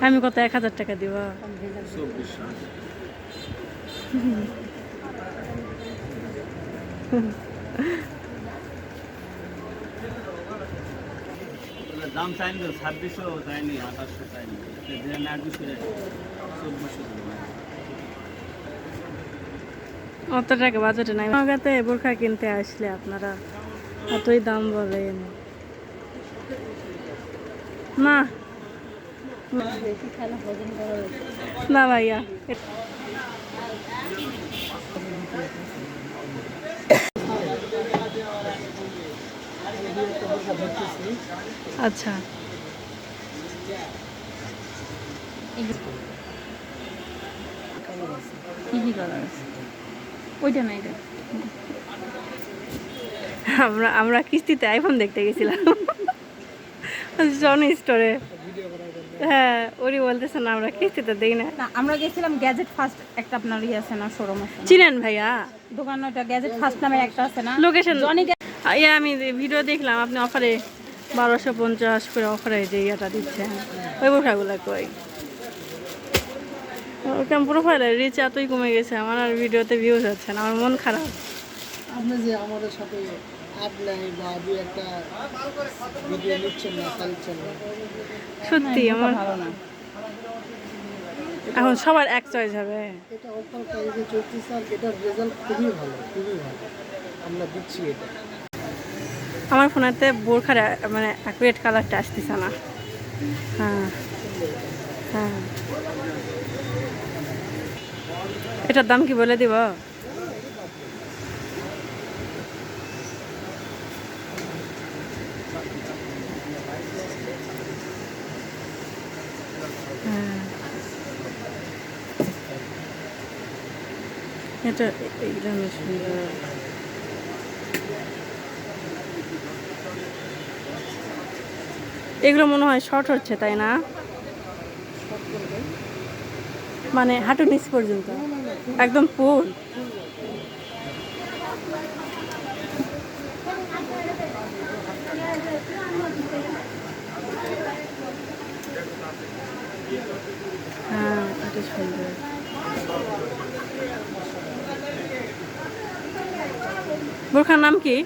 আমি কত 1000 টাকা দিব? দাম চাইনি, 2600 চাইনি, 2800 চাইনি, 2400। অত টাকা বাজেটে নাই। নগাতে বোরখা কিনতে আসলে আপনারা এতই দাম বলেন না? না ভাইয়া, আচ্ছা ওইটা না, এটা আমরা কিস্তিতে আইফোন দেখতে গেছিলাম জনি স্টোরে। হ্যাঁ, ওরই বলতেছে না আমরা কিস্তিতে দেই না। আমরা গেছিলাম গ্যাজেট ফার্স্ট, একটা আপনার ইয়ে আছে না, শোরুম আছে, চিনেন ভাইয়া দোকান? ওটা গ্যাজেট ফার্স্ট নামে একটা আছে না, লোকেশন? জনি। আমি ভিডিও দেখলাম আপনি অফারে 1250 করে অফারে যে ইয়েটা দিচ্ছেন, ওই বোরখাগুলো কই? ওরকম প্রোফাইলে রিচ এতই কমে গেছে আমার, আর ভিডিওতে ভিউজ হচ্ছে না, আমার মন খারাপ। আপনি যে আমাদের সাথে অ্যাড নাই বা দুই একটা ভিডিও নিচ্ছেন না, চালিয়েছেন না, সত্যি আমার ভালো না। এখন সবার এক চয়েস হবে। এটা অফার প্রাইসে চলতেছে আর এটার রেজাল্ট খুবই ভালো, খুবই ভালো। আমরা দিচ্ছি এটা। আমার ফোনেতে বোরখার মানে অ্যাকুরেট কালারটা আসতেছে না। হ্যাঁ হ্যাঁ, এটার দাম কি বলে দিব? হ্যাঁ, এটা এইটা সুন্দর। এগুলো মনে হয় শর্ট হচ্ছে, তাই না? মানে হাঁটু নিচ পর্যন্ত একদম ফুল। হ্যাঁ, এটা সুন্দর। বোরখার নাম কি?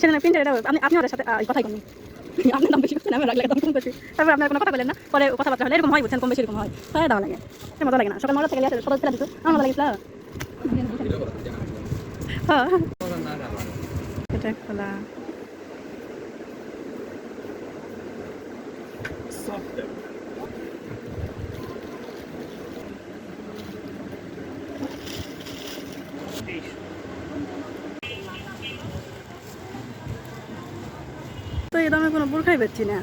সেখানে প্রিন্টার এটা আপনি ওদের সাথে কথাই বলেন, আপনার দাম বেশি করছেন, আমি রাখলে দাম কম করছি, তারপরে আপনার কোনো কথা বলেন না, পরে কথাবার্তা হলে এরকম হয়, বুঝছেন, কম বেশি এরকম হয়, তাই দেওয়া লাগে, মজা লাগে না। সকাল 9টা থেকে সবাই ফেলা দিত, আমার মজা লাগিছিল। হ্যাঁ, এটা খোলা। তো এই দামে কোনো বোরখাই বেচছি না।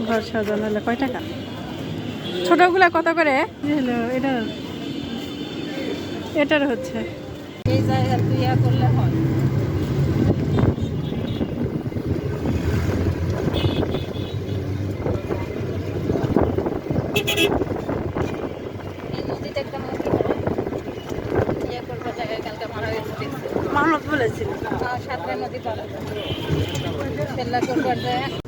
ঘর সাজানো হলে কয় টাকা? ছোটগুলা কত করে? এটার হচ্ছে এই জায়গা তুই করলে হয়। মানত বলেছিল সাঁতরা নদী পার করবার যায়।